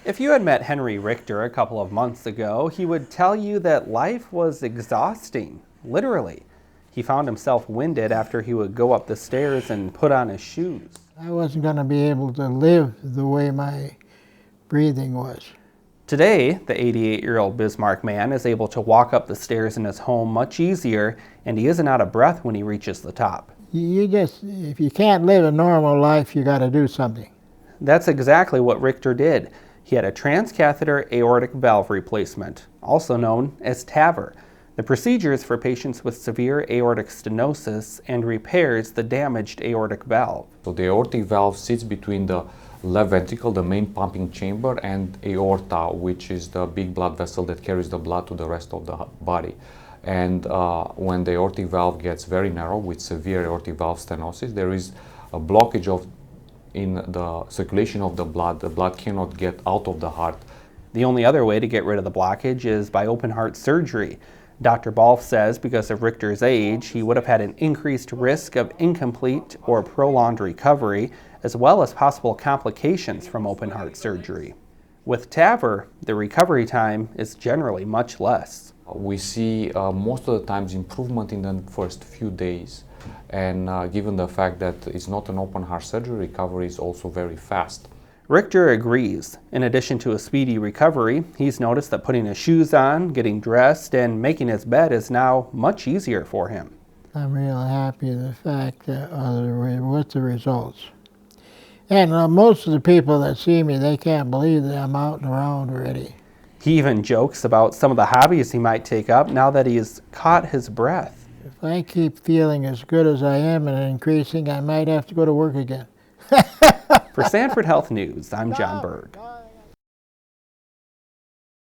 If you had met Henry Richter a couple of months ago, he would tell you that life was exhausting, literally. He found himself winded after he would go up the stairs and put on his shoes. I wasn't going to be able to live the way my breathing was. Today, the 88-year-old Bismarck man is able to walk up the stairs in his home much easier, and he isn't out of breath when he reaches the top. If you can't live a normal life, you got to do something. That's exactly what Richter did. He had a transcatheter aortic valve replacement, also known as TAVR. The procedure is for patients with severe aortic stenosis and repairs the damaged aortic valve. So the aortic valve sits between the left ventricle, the main pumping chamber, and aorta, which is the big blood vessel that carries the blood to the rest of the body. And when the aortic valve gets very narrow with severe aortic valve stenosis, there is a blockage in the circulation of the blood cannot get out of the heart. The only other way to get rid of the blockage is by open heart surgery. Dr. Balf says because of Richter's age, he would have had an increased risk of incomplete or prolonged recovery, as well as possible complications from open heart surgery. With TAVR, the recovery time is generally much less. We see most of the times improvement in the first few days. And given the fact that it's not an open heart surgery, recovery is also very fast. Richter agrees. In addition to a speedy recovery, he's noticed that putting his shoes on, getting dressed, and making his bed is now much easier for him. I'm real happy with the fact that with the results. And most of the people that see me, they can't believe that I'm out and around already. He even jokes about some of the hobbies he might take up now that he's caught his breath. If I keep feeling as good as I am and increasing, I might have to go to work again. For Sanford Health News, I'm John Berg.